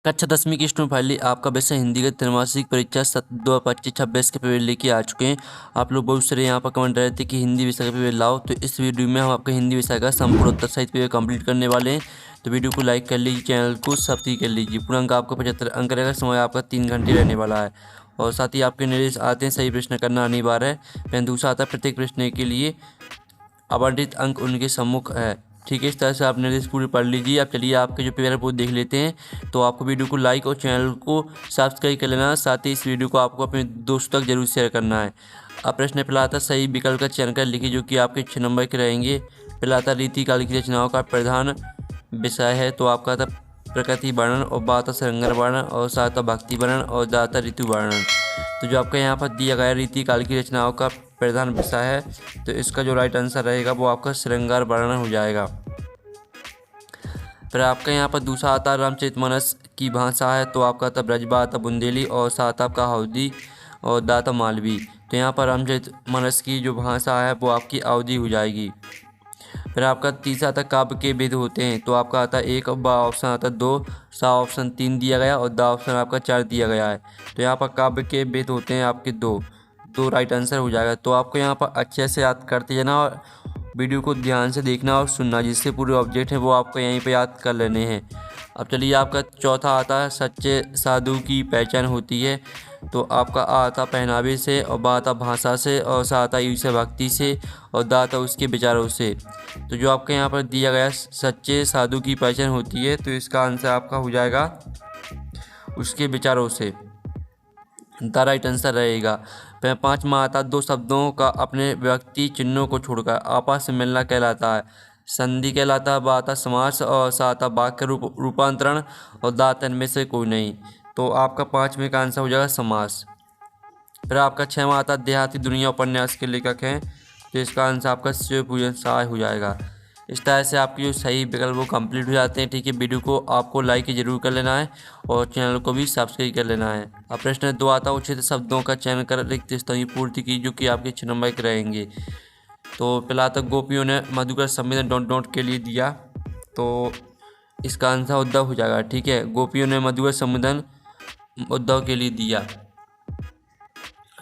कक्षा 10वीं की स्टूडेंट फाइनली आपका विषय हिंदी का त्रैमासिक परीक्षा 2025-26 के पेपर लेके आ चुके हैं। आप लोग बहुत सारे यहाँ पर कमेंट रहे थे कि हिंदी विषय का पेपर लाओ, तो इस वीडियो में हम आपका हिंदी विषय का संपूर्ण उत्तर सहित पेपर कंप्लीट करने वाले हैं। तो वीडियो को लाइक कर लीजिए, चैनल को सब्सक्राइब कर लीजिए। पूरा अंक आपका 75 अंक रहेगा, समय आपका 3 घंटे रहने वाला है। और साथ ही आपके निर्देश आते हैं सही प्रश्न करना अनिवार्य है। फिर दूसरा आता है प्रत्येक प्रश्न के लिए आवंटित अंक उनके सम्मुख है। ठीक है, इस तरह से आप निर्देश पूरे पढ़ लीजिए। अब चलिए आपके जो पेपर है वो देख लेते हैं। तो आपको वीडियो को लाइक और चैनल को सब्सक्राइब कर लेना, साथ ही इस वीडियो को आपको अपने दोस्तों तक जरूर शेयर करना है। अब प्रश्न पहला आता है सही विकल्प का चयन कर लिखिए, जो कि आपके 6 नंबर के रहेंगे। पहला आता रीतिकाल की रचनाओं का प्रधान विषय है, तो आपका आता प्रकृति वर्णन, और बात आता श्रृंगार वर्णन, और साथ भक्ति वर्णन, और ज़्यादा ऋतु वर्णन। तो जो आपका यहाँ पर दिया गया रीतिकाल की रचनाओं का प्रधान विषय है, तो इसका जो राइट आंसर रहेगा वो आपका श्रृंगार वर्णन हो जाएगा। फिर आपका यहाँ पर दूसरा आता रामचरितमानस की भाषा है, तो आपका आता ब्रजबा, आता बुंदेली, और साथ आपका अवधी और दाता मालवी। तो यहाँ पर रामचरितमानस की जो भाषा है वो आपकी अवधी हो जाएगी। फिर आपका तीसरा आता काव्य के भेद होते हैं, तो आपका आता एक, बा ऑप्शन आता 2, सा ऑप्शन 3 दिया गया, और दा ऑप्शन आपका 4 दिया गया है। तो यहाँ पर काव्य के भेद होते हैं आपके दो राइट आंसर हो जाएगा। तो आपको यहाँ पर अच्छे से याद करते जाना और वीडियो को ध्यान से देखना और सुनना, जिससे पूरे ऑब्जेक्ट हैं वो आपको यहीं पे याद कर लेने हैं। अब चलिए आपका चौथा आता है सच्चे साधु की पहचान होती है, तो आपका आ आता पहनावे से, और बा आता भाषा से, और सा आता ईर्ष्या भक्ति से, और दा आता उसके विचारों से। तो जो आपके यहाँ पर दिया गया सच्चे साधु की पहचान होती है, तो इसका आंसर आपका हो जाएगा उसके विचारों से, द राइट आंसर रहेगा। फिर पाँचवा आता दो शब्दों का अपने व्यक्ति चिन्हों को छोड़कर आपस में मिलना कहलाता है, संधि कहलाता है, बा आता समास, और सा आता वाक्य रूपांतरण, और दाता इनमें से कोई नहीं। तो आपका पाँचवें का आंसर हो जाएगा समास। फिर आपका छठवां आता देहाती दुनिया उपन्यास के लेखक हैं, तो इसका आंसर आपका शिव पूजन साय हो जाएगा। इस तरह से आपकी जो सही विकल्प वो कंप्लीट हो जाते हैं। ठीक है, वीडियो को आपको लाइक जरूर कर लेना है और चैनल को भी सब्सक्राइब कर लेना है। अब प्रश्न 2 आता उचित शब्दों का चयन कर रिक्त स्थान की पूर्ति की, जो कि आपके 6 नंबर के रहेंगे। तो पहला तक गोपियों ने मधुकर संवेदन डॉट डॉट के लिए दिया, तो इसका आंसर उद्धव हो जाएगा। ठीक है, गोपियों ने मधुकर संवेदन उद्धव के लिए दिया।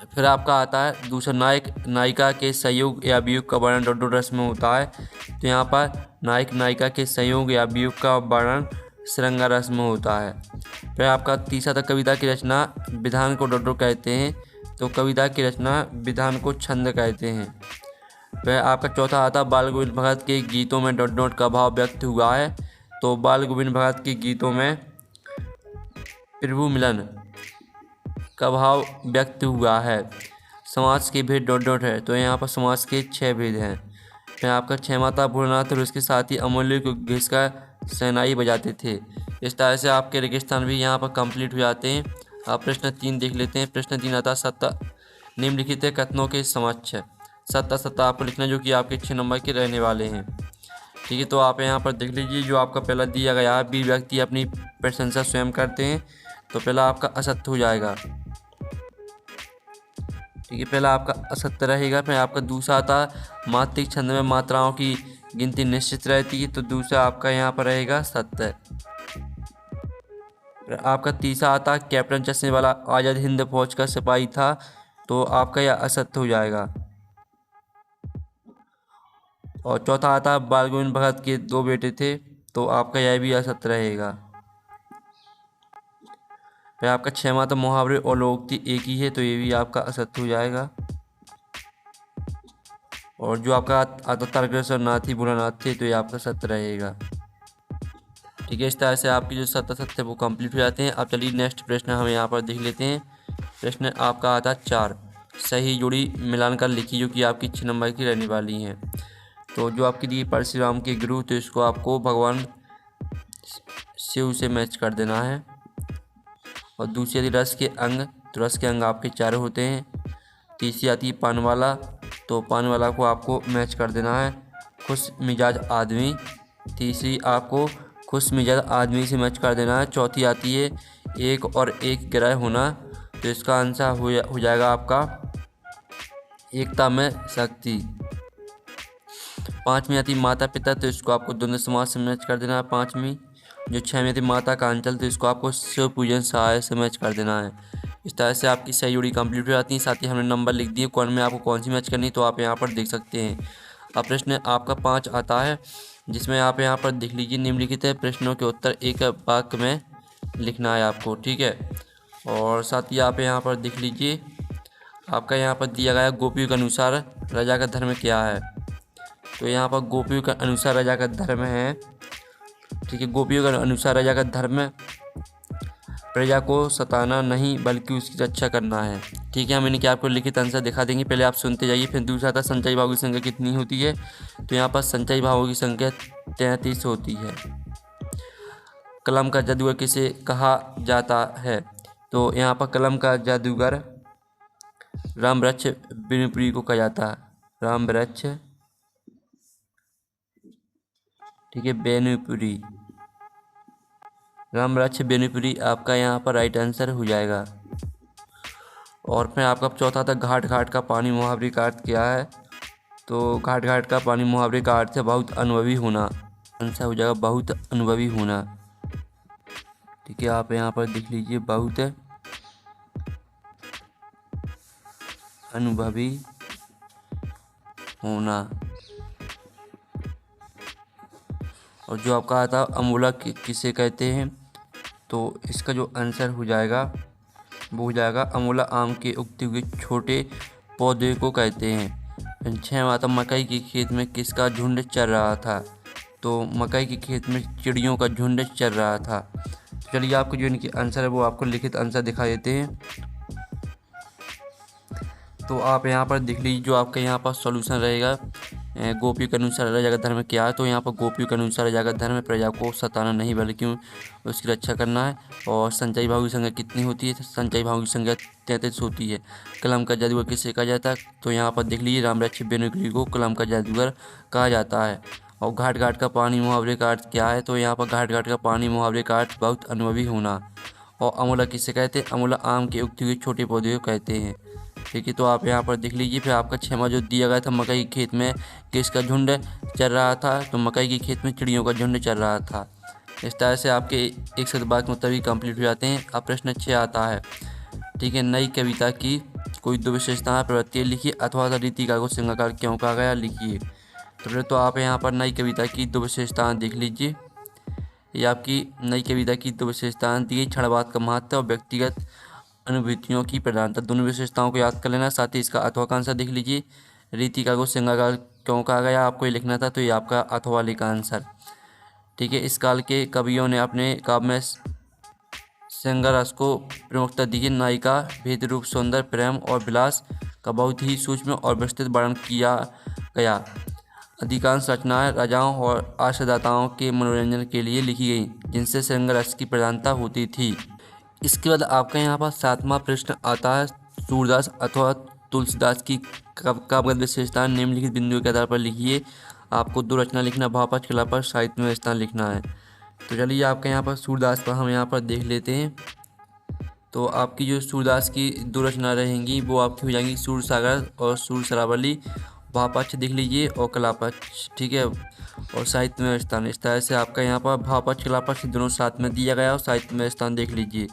फिर आपका आता है दूसरा नायक नायिका के संयोग या वियोग का वर्णन डॉट डॉट रस में होता है, तो यहाँ पर नायक नायिका के संयोग या वियोग का वर्णन श्रृंगार रस में होता है। फिर आपका तीसरा था कविता की रचना विधान को डॉट डॉट कहते हैं, तो कविता की रचना विधान को छंद कहते हैं। फिर आपका चौथा आता बाल गोविंद भगत के गीतों में डॉट डॉट का भाव व्यक्त हुआ है, तो बाल गोविंद भगत के गीतों में प्रभु मिलन का भाव व्यक्त हुआ है। समाज के भेद डॉट डॉट है, तो यहाँ पर समाज के 6 भेद हैं। फिर आपका छठवां था भोलेनाथ और उसके साथी अमूल्य को घिसका शहनाई बजाते थे। इस तरह से आपके रेगिस्तान भी यहाँ पर कंप्लीट हो जाते हैं। आप प्रश्न 3 देख लेते हैं। प्रश्न 3 आता सत्ता निम्नलिखित कथनों के समक्ष है। सत्ता आपको लिखना, जो कि आपके 6 नंबर के रहने वाले हैं। ठीक है, तो आप यहाँ पर देख लीजिए जो आपका पहला दिया गया है, भी व्यक्ति अपनी प्रशंसा स्वयं करते हैं, तो पहला आपका असत्य हो जाएगा। ठीक है, पहला आपका असत्य रहेगा। फिर आपका दूसरा आता मात्रिक छंद में मात्राओं की गिनती निश्चित रहती है, तो दूसरा आपका यहाँ पर रहेगा सत्य। फिर आपका तीसरा आता कैप्टन चश्मे वाला आज़ाद हिंद फौज का सिपाही था, तो आपका यह असत्य हो जाएगा। और चौथा आता बाल गोविंद भगत के 2 बेटे थे, तो आपका यह भी असत्य रहेगा। फिर आपका 6वां तो मुहावरे और लोकोक्ति एक ही है, तो ये भी आपका असत्य हो जाएगा। और जो आपका आता तारकेश्वर नाथ ही भोलानाथ थे, तो ये आपका सत्य रहेगा। ठीक है, इस तरह से आपकी जो सत्य वो कंप्लीट हो जाते हैं। अब चलिए नेक्स्ट प्रश्न हम यहाँ पर देख लेते हैं। प्रश्न आपका आता 4 सही जोड़ी मिलान कर लिखी, जो कि आपकी 6 नंबर की रहने वाली हैं। तो जो आपकी दी परशुराम के गुरु, तो इसको आपको भगवान शिव से मैच कर देना है। और दूसरी आती रस के अंग, तो रस के अंग आपके 4 होते हैं। तीसरी आती पान वाला, तो पान वाला को आपको मैच कर देना है। खुश मिजाज आदमी, तीसरी आपको खुश मिजाज आदमी से मैच कर देना है। चौथी आती है एक और एक ग्रह होना, तो इसका आंसर हो जाएगा आपका एकता में शक्ति। पाँचवीं आती माता पिता, तो इसको आपको द्वंद्व समास से मैच कर देना है पाँचवीं। जो 6 में थी माता का अंचल, तो इसको आपको शिव पूजन सहाय से मैच कर देना है। इस तरह से आपकी सही जोड़ी कंप्लीट हो जाती है। साथ ही हमने नंबर लिख दिए कौन में आपको कौन सी मैच करनी, तो आप यहाँ पर देख सकते हैं। अब प्रश्न आपका 5 आता है, जिसमें आप यहाँ पर देख लीजिए निम्नलिखित है प्रश्नों के उत्तर एक वाक्य में लिखना है आपको, ठीक है। और साथ ही आप यहाँ पर देख लीजिए, आपका यहाँ पर दिया गया गोपियों के अनुसार राजा का धर्म क्या है। तो यहाँ पर गोपियों के अनुसार राजा का धर्म है, ठीक है। गोपियों के अनुसार राजा का धर्म प्रजा को सताना नहीं बल्कि उसकी रक्षा करना है, ठीक है। हम इनके आपको लिखित आंसर दिखा देंगे, पहले आप सुनते जाइए। फिर दूसरा था संचयी भावों की संख्या कितनी होती है। तो यहाँ पर संचयी भावों की संख्या 33 होती है। कलम का जादूगर किसे कहा जाता है। तो यहाँ पर कलम का जादूगर रामवृक्ष बिनुपुरी को कहा जाता है। रामवृक्ष, ठीक है, बेनुपुरी, रामवृक्ष बेनुपुरी आपका यहाँ पर राइट आंसर हो जाएगा। और फिर आपका चौथा था घाट घाट का पानी मुहावरे का अर्थ क्या है। तो घाट घाट का पानी मुहावरे का अर्थ है बहुत अनुभवी होना, आंसर हो जाएगा बहुत अनुभवी होना, ठीक है। आप यहाँ पर देख लीजिए बहुत अनुभवी होना। और जो आपका आता अमूला किसे कहते हैं, तो इसका जो आंसर हो जाएगा वो हो जाएगा अमूला आम के उगते हुए छोटे पौधे को कहते हैं। 6 आता मकई के खेत में किसका झुंड चल रहा था। तो मकई के खेत में चिड़ियों का झुंड चल रहा था। तो चलिए आपको जो इनके आंसर है वो आपको लिखित आंसर दिखा देते हैं। तो आप यहाँ पर देख लीजिए जो आपका यहाँ पर सॉल्यूशन रहेगा, गोपियों के अनुसार राजा का धर्म क्या है। तो यहाँ पर गोपियों के अनुसार राजा का धर्म प्रजा को सताना नहीं बल्कि उसकी रक्षा करना है। और संचयी भावों की संख्या कितनी होती है। संचयी भावों की संख्या 33 होती है। कलम का जादूगर किसे कहा जाता है। तो यहाँ पर देख लीजिए रामवृक्ष बेनुपुरी को कलम का जादूगर कहा जाता है। और घाट घाट का पानी मुहावरे का अर्थ क्या है। तो यहाँ पर घाट घाट का पानी मुहावरे का अर्थ बहुत अनुभवी होना। और अमूला किसे कहते हैं। अमूला आम के उगते हुए छोटे पौधे को कहते हैं, ठीक है। तो आप यहाँ पर देख लीजिए। फिर आपका 6वां जो दिया गया था मकई के खेत में किसका झुंड चल रहा था। तो मकई के खेत में चिड़ियों का झुंड चल रहा था। इस तरह से आपके एक शब्द वाक्य मुताबिक कंप्लीट हो जाते हैं। अब प्रश्न 6 आता है, ठीक है। नई कविता की कोई 2 विशेषताएं प्रवृत्ति लिखिए अथवा रीतिकार को सिंगाकार क्यों कहा गया लिखिए। तो फिर तो आप यहाँ पर नई कविता की 2 विशेषताएं देख लीजिए। ये आपकी नई कविता की 2 विशेषताएं दी, क्षणवाद का महत्व और व्यक्तिगत अनुभूतियों की प्रधानता। दोनों विशेषताओं को याद कर लेना। साथ ही इसका अथवा का आंसर देख लीजिए। रीतिकार को सिंगाकार क्यों कहा गया आपको ये लिखना था। तो ये आपका अथवा वाले का आंसर, ठीक है। इस काल के कवियों ने अपने काव्य में श्रृंगारस को प्रमुखता दी है। नायिका भेद रूप सौंदर्य प्रेम और विलास का बहुत ही सूक्ष्म और विस्तृत वर्णन किया गया। अधिकांश रचनाएं राजाओं और आश्रयदाताओं के मनोरंजन के लिए लिखी गई जिनसे श्रृंगारस की प्रधानता होती थी। इसके बाद आपका यहाँ पर 7वां प्रश्न आता है, सूरदास अथवा तुलसीदास की काव्यगत विशेषताएं निम्नलिखित बिंदुओं के आधार पर लिखिए। आपको 2 रचना लिखना, भावपक्ष कलापक्ष साहित्य में स्थान लिखना है। तो चलिए आपके यहाँ पर सूरदास पर हम यहाँ पर देख लेते हैं। तो आपकी जो सूरदास की 2 रचना रहेंगी वो आपकी हो जाएंगी सूर सागर और सूर शरावली। भावपक्ष देख लीजिए और कलापक्ष, ठीक है, और साहित्य में स्थान। इस तरह से आपका यहाँ पर भावपक्ष कलापक्ष दोनों साथ में दिया गया और साहित्य में स्थान देख लीजिए।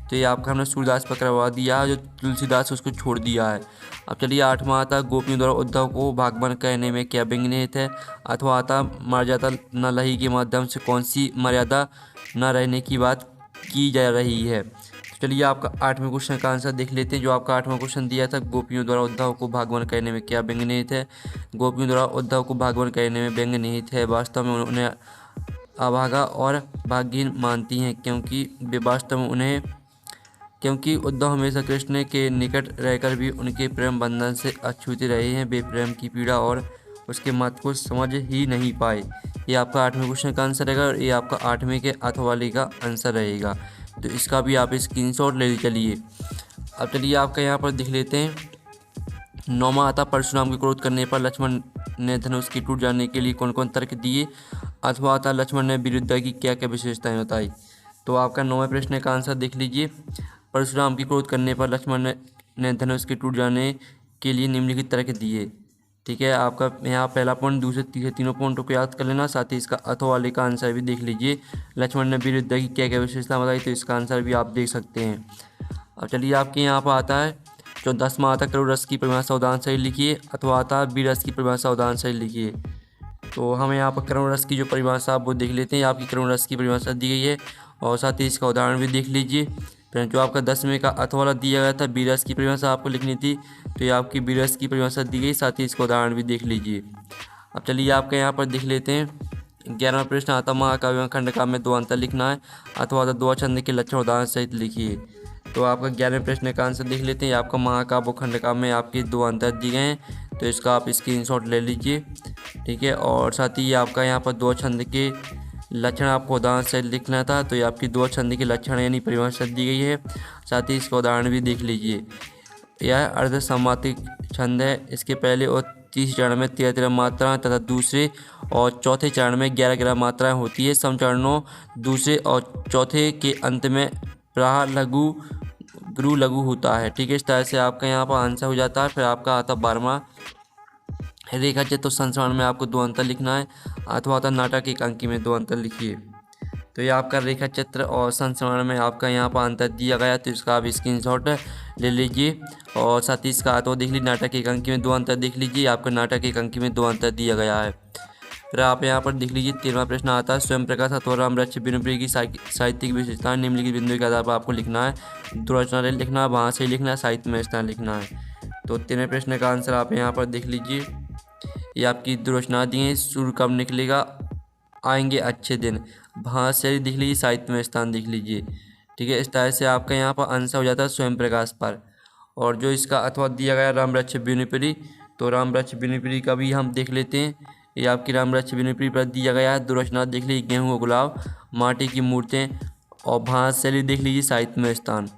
तो ये आपका हमने सूरदास पर करवा दिया, जो तुलसीदास उसको छोड़ दिया है। अब चलिए 8वां आता गोपियों द्वारा उद्धव को भागवन कहने में क्या व्यंग्य निहित है। अथवा आता मर्यादा न लही के माध्यम से कौन सी मर्यादा न रहने की बात की जा रही है। चलिए आपका 8वें क्वेश्चन का आंसर देख लेते हैं। जो आपका 8वां क्वेश्चन दिया था, गोपियों द्वारा उद्धव को भागवन कहने में क्या व्यंग्य निहित है। गोपियों द्वारा उद्धव को भागवन कहने में व्यंग्य निहित है। वास्तव में उन्हें अभागा और भाग्यहीन मानती हैं क्योंकि उद्धव हमेशा कृष्ण के निकट रहकर भी उनके प्रेम बंधन से अछूते रहे हैं। वे प्रेम की पीड़ा और उसके महत्व को समझ ही नहीं पाए। ये आपका 8वें क्वेश्चन का आंसर रहेगा और ये आपका 8वें के अथवा वाले का आंसर रहेगा। तो इसका भी आप स्क्रीनशॉट ले चलिए। अब चलिए आपका यहाँ पर देख लेते हैं। 9वां आता परशुराम के क्रोध करने पर लक्ष्मण ने धनुष की टूट जाने के लिए कौन कौन तर्क दिए। अथवा आता लक्ष्मण ने विरुद्ध की क्या क्या विशेषताएं बताई। तो आपका 9वें प्रश्न का आंसर देख लीजिए। परशुराम की क्रोध करने पर लक्ष्मण ने धनुष के टूट जाने के लिए निम्नलिखित तर्क दिए। ठीक है, आपका यहाँ पहला पॉइंट, दूसरे तीसरे तीनों पॉइंटों को याद कर लेना। साथ ही इसका अथवा वाले का आंसर भी देख लीजिए। लक्ष्मण ने वीर विद्या की क्या क्या विशेषता बताई, तो इसका आंसर भी आप देख सकते हैं। अब चलिए आपके यहाँ पर आता है जो 10वां आता है करुण रस की परिभाषा उदाहरण सही लिखिए, अथवा आता है वीर रस की परिभाषा उदाहरण सही लिखिए। तो हम यहाँ पर करुण रस की जो परिभाषा आप वो देख लेते हैं। आपकी करुण रस की परिभाषा दी गई है और साथ ही इसका उदाहरण भी देख लीजिए। फिर जो आपका 10वें का अथवा वाला दिया गया था, वीर रस की परिभाषा आपको लिखनी थी, तो ये आपकी वीर रस की परिभाषा दी गई, साथ ही इसका उदाहरण भी देख लीजिए। अब चलिए आपके यहाँ पर देख लेते हैं 11वां प्रश्न आता महाकाव्य में खंडकाव्य में दो अंतर लिखना है, अथवा दो छंद के लक्षण उदाहरण सहित लिखिए। तो आपका 11वें प्रश्न का आंसर देख लेते हैं। आपका महाकाव्य खंडकाव्य में आपके दो अंतर दिए गए हैं, तो इसका आप स्क्रीनशॉट ले लीजिए। ठीक है, और साथ ही आपका यहाँ पर दो छंद के लक्षण आपको उदाहरण सहित लिखना था, तो ये आपकी दो छंद के लक्षण यानी परिभाषा दी गई है, साथ ही इसका उदाहरण भी देख लीजिए। यह अर्धसमातिक छंद है। इसके पहले और तीसरे चरण में 13 मात्राएं तथा दूसरे और चौथे चरण में 11 मात्राएं होती है। सम चरणों दूसरे और चौथे के अंत में प्राह लघु गुरु लघु होता है। ठीक है, इस तरह से आपका यहाँ पर आंसर हो जाता है। फिर आपका आता 12वां रेखा चित्र संस्करण में आपको दो अंतर लिखना है, अथवा आता नाटक एक अंकी में दो अंतर लिखिए। तो ये आपका रेखा चित्र और संस्करण में आपका यहाँ पर अंतर दिया गया, तो इसका आप स्क्रीनशॉट ले लीजिए। और साथ ही इसका अथवा देख लीजिए, नाटक एक अंकी में दो अंतर देख लीजिए। आपका नाटक एक अंकी में दो अंतर दिया गया है। फिर आप यहाँ पर देख लीजिए 13वां प्रश्न आता है स्वयं प्रकाश अथवा राम वृक्ष बिनुप्रिय की साहित्यिक विशेषताएं निम्नलिखित बिंदु के आधार पर आपको लिखना है। दो रचना लिखना है, वहाँ से लिखना है, साहित्य में स्थान लिखना है। तो 13वें प्रश्न का आंसर आप यहाँ पर देख लीजिए। ये आपकी दो रचना दी हैं, सूर्य कब निकलेगा, आएंगे अच्छे दिन, भाष से दिख लीजिए, साहित्य में स्थान दिख लीजिए। ठीक है, इस तरह से आपका यहाँ पर आंसर हो जाता है स्वयं प्रकाश पर। और जो इसका अथवा दिया गया राम वृक्ष बिनुप्रिय, तो राम वृक्ष बिनुप्रिय का भी हम देख लेते हैं। ये आपकी राम वृक्ष बिनुप्रिय पर दिया गया है। दो रचना देख लीजिए, गेहूँ और गुलाब, माटी की मूर्तें और भाष शैली देख लीजिए, साहित्य में स्थान।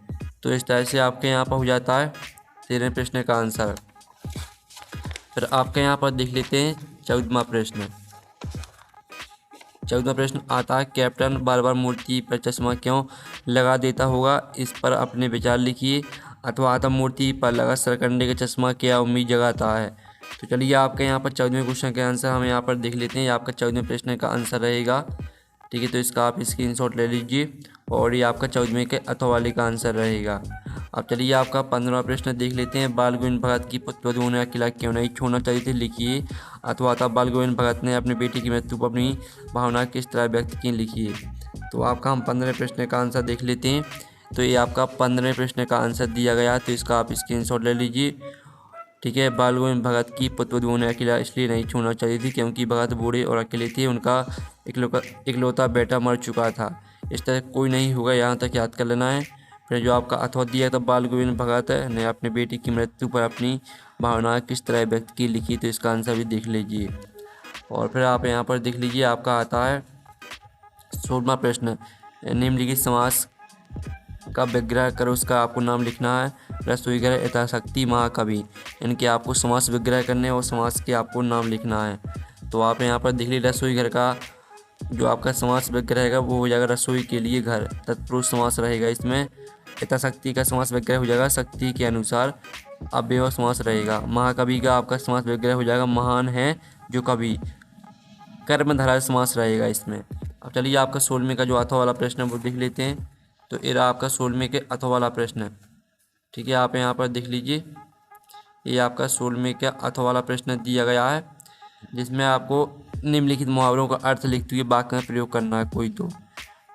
तो इस तरह से आपके यहाँ पर हो जाता है 13वें प्रश्न का आंसर। फिर आपके यहाँ पर देख लेते हैं 14वां प्रश्न। 14वां प्रश्न आता है कैप्टन बार बार मूर्ति पर चश्मा क्यों लगा देता होगा, इस पर अपने विचार लिखिए। अथवा आता मूर्ति पर लगा सरकंडे का चश्मा क्या उम्मीद जगाता है। तो चलिए आपके यहाँ पर 14वें क्वेश्चन का आंसर हम यहाँ पर देख लेते हैं। आपका 14वें प्रश्न का आंसर रहेगा। ठीक है, तो इसका आप स्क्रीनशॉट ले लीजिए और ये आपका 14वें के अथवा वाले का आंसर रहेगा। अब चलिए आपका 15वां प्रश्न देख लेते हैं। बाल गोविंद भगत की पुत्रवधू ने अकेला क्यों नहीं छोड़ना चाहिए थे, लिखिए। अथवा था बाल गोविंद भगत ने अपनी बेटी की मृत्यु पर अपनी भावना किस तरह व्यक्त की, लिखिए। तो आपका हम 15वें प्रश्न का आंसर देख लेते हैं। तो ये आपका 15वें प्रश्न का आंसर दिया गया है, तो इसका आप स्क्रीनशॉट ले लीजिए। ठीक है, बाल गोविंद भगत की पुत्रवधू ने अकेला इसलिए नहीं छोड़ना चाहिए थी क्योंकि भगत बूढ़े और अकेले थे, उनका इकलौता बेटा मर चुका था। इस तरह कोई नहीं होगा, यहाँ तक याद कर लेना है। फिर जो आपका अथवा दिया था बाल गोविंद भगत ने अपनी बेटी की मृत्यु पर अपनी भावना किस तरह व्यक्त की, लिखी। तो इसका आंसर भी देख लीजिए। और फिर आप यहाँ पर देख लीजिए आपका आता है 16वां प्रश्न। निम्नलिखित समास का विग्रह कर उसका आपको नाम लिखना है। रसोई घर, यथाशक्ति, महाकवि, इनके आपको समास विग्रह करने और समास के आपको नाम लिखना है। तो आप यहाँ पर देख लीजिए रसोई घर का जो आपका समास विग्रह रहेगा वो हो जाएगा रसोई के लिए घर, तत्पुरुष समास रहेगा इसमें। यथाशक्ति का समास विग्रह हो जाएगा शक्ति के अनुसार, अव्यय समास रहेगा। महाकवि का आपका समास विग्रह हो जाएगा महान है जो कवि, कर्मधारय समास रहेगा इसमें। अब चलिए आपका 16वें का जो अथवा वाला प्रश्न है वो देख लेते हैं। तो ये रहा आपका 16वें के अथवा वाला प्रश्न। ठीक है, आप यहाँ पर देख लीजिए, ये आपका 16वें का अथवा वाला प्रश्न दिया गया है, जिसमें आपको निम्नलिखित मुहावरों का अर्थ लिखते हुए वाक्य में प्रयोग करना है कोई। तो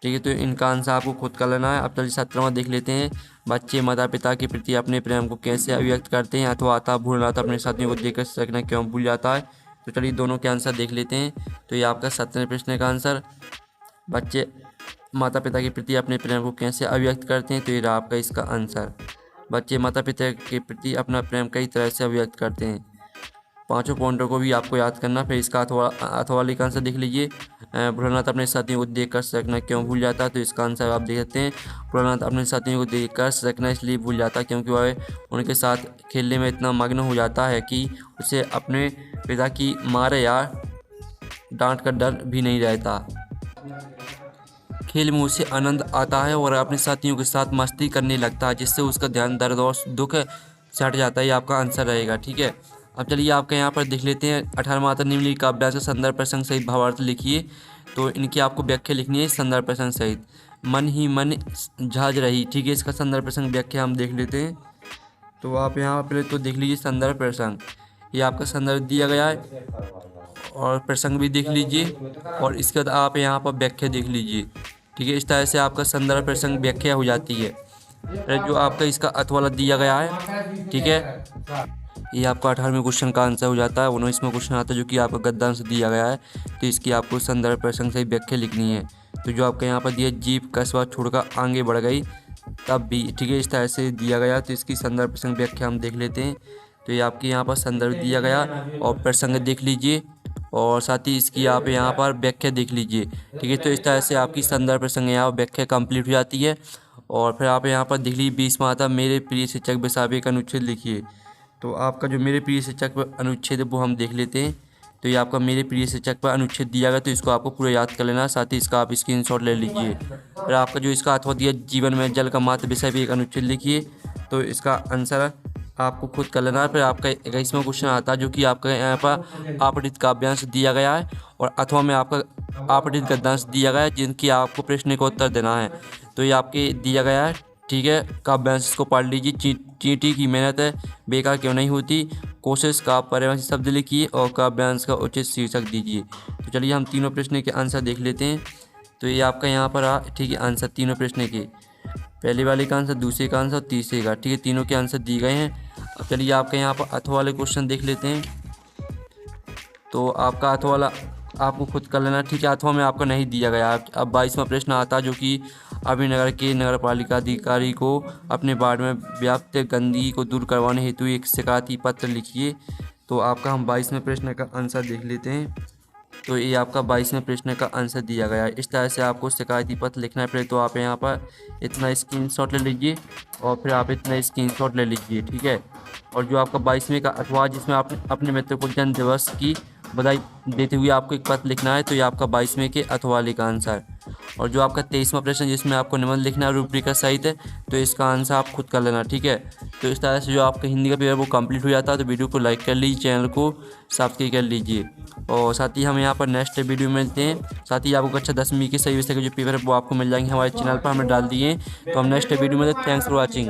ठीक है, तो इनका आंसर आपको खुद कर लेना है। अब चलिए 17वां देख लेते हैं। बच्चे माता पिता के प्रति अपने प्रेम को कैसे अभिव्यक्त करते हैं। अथवा आता भूलना अपने साथियों को देखकर सकना क्यों भूल जाता है। तो चलिए दोनों के आंसर देख लेते हैं। तो ये आपका 17वें प्रश्न का आंसर, बच्चे माता पिता के प्रति अपने प्रेम को कैसे अभिव्यक्त करते हैं। तो ये रहा आपका इसका आंसर, बच्चे माता पिता के प्रति अपना प्रेम कई तरह से अभिव्यक्त करते हैं। पांचों पॉइंटों को भी आपको याद करना। फिर इसका अथवा वाले का आंसर देख लीजिए। भोलानाथ अपने साथियों को देख कर सकना क्यों भूल जाता है। तो इसका आंसर आप देख सकते हैं, भोलानाथ अपने साथियों को देख कर सकना इसलिए भूल जाता है क्योंकि वह उनके साथ खेलने में इतना मग्न हो जाता है कि उसे अपने पिता की मार या डांट का डर भी नहीं रहता। खेल में उसे आनंद आता है और अपने साथियों के साथ मस्ती करने लगता है, जिससे उसका ध्यान दर्द और दुख से हट जाता है। ये आपका आंसर रहेगा। ठीक है, अब चलिए आपके यहाँ पर देख लेते हैं 18 मात्रा निम्नलिखित काव्यांश का संदर्भ प्रसंग सहित भावार्थ लिखिए। तो इनकी आपको व्याख्या लिखनी है संदर्भ प्रसंग सहित। मन ही मन झाज रही, ठीक है, इसका संदर्भ प्रसंग व्याख्या हम देख लेते हैं। तो आप यहाँ पहले तो देख लीजिए संदर्भ प्रसंग, ये आपका संदर्भ दिया गया है और प्रसंग भी देख लीजिए और इसके बाद आप यहाँ पर व्याख्या देख लीजिए। ठीक है, इस तरह से आपका संदर्भ प्रसंग व्याख्या हो जाती है। जो आपका इसका अर्थ वाला दिया गया है, ठीक है, ये आपका 18वें क्वेश्चन का आंसर हो जाता है। 19वां क्वेश्चन आता है जो कि आपका गद्यांश दिया गया है, तो इसकी आपको संदर्भ प्रसंग से व्याख्या लिखनी है। तो जो आपका यहाँ पर दिया जीभ कस्बा छोड़कर आगे बढ़ गई तब भी, ठीक है, इस तरह से दिया गया। तो इसकी संदर्भ प्रसंग व्याख्या हम देख लेते हैं। तो ये आपके यहाँ पर संदर्भ दिया गया और प्रसंग देख लीजिए और साथ ही इसकी आप यहाँ पर व्याख्या देख लीजिए। ठीक है, तो इस तरह से आपकी संदर्भ प्रसंग यहाँ व्याख्या कंप्लीट हो जाती है। और फिर आप यहाँ पर देख लीजिए 20वां आता मेरे प्रिय शिक्षक बेसाबे का अनुच्छेद लिखिए। तो आपका जो मेरे प्रिय शिक्षक पर अनुच्छेद है वो हम देख लेते हैं। तो ये आपका मेरे प्रिय शिक्षक पर अनुच्छेद दिया गया, तो इसको आपको पूरा याद कर लेना, साथ ही इसका आप स्क्रीनशॉट ले लीजिए। फिर आपका जो इसका अथवा दिया जीवन में जल का मात्र विषय भी एक अनुच्छेद लिखिए। तो इसका आंसर आपको खुद कर लेना है। फिर आपका 21वां क्वेश्चन आता है जो कि आपका यहाँ पर आपठित काव्यांश दिया गया है और अथवा में आपका आपठित गद्यांश दिया गया है, जिनकी आपको प्रश्न का उत्तर देना है। तो ये आपके दिया गया है, ठीक है, काव्यांश इसको पढ़ लीजिए। चींटी की मेहनत है बेकार क्यों नहीं होती, कोशिश का पर्यायवाची शब्द लिखिए और काव्यांश का उचित शीर्षक दीजिए। तो चलिए हम तीनों प्रश्न के आंसर देख लेते हैं। तो ये आपका यहाँ पर ठीक है, आंसर तीनों प्रश्न के, पहले वाले का आंसर, दूसरे का आंसर और तीसरे का, ठीक है, तीनों के आंसर दिए गए हैं। अब चलिए आपके यहाँ पर अथवा वाले क्वेश्चन देख लेते हैं। तो आपका अथवा वाला आपको खुद कर लेना, ठीक है, अथवा में आपका नहीं दिया गया। अब 22वां प्रश्न आता है जो कि अभिनगर के नगर पालिका अधिकारी को अपने वार्ड में व्याप्त गंदगी को दूर करवाने हेतु एक शिकायती पत्र लिखिए। तो आपका हम 22वें प्रश्न का आंसर देख लेते हैं। तो ये आपका 22वें प्रश्न का आंसर दिया गया है। इस तरह से आपको शिकायती पत्र लिखना है। पहले तो आप यहाँ पर इतना स्क्रीनशॉट ले लीजिए और फिर आप इतना स्क्रीनशॉट ले लीजिए, ठीक है। और जो आपका 22वें का अथवा जिसमें आप अपने मित्र को जन्म दिवस की बधाई देते हुए आपको एक पत्र लिखना है, तो ये आपका 22वें के अथवा का आंसर। और जो आपका 23वां प्रश्न जिसमें आपको निबंध लिखना है रूपरेखा सहित है, तो इसका आंसर आप खुद कर लेना, ठीक है। तो इस तरह से जो आपका हिंदी का पेपर वो कंप्लीट हो जाता है। तो वीडियो को लाइक कर लीजिए, चैनल को सब्सक्राइब कर लीजिए और साथ ही हम यहाँ पर नेक्स्ट वीडियो में मिलते हैं। साथ ही आपको कक्षा 10वीं के सही विषय के जो पेपर है वो आपको मिल जाएंगे हमारे चैनल पर हमने डाल दिए। तो हम नेक्स्ट वीडियो में, थैंक्स फॉर वॉचिंग।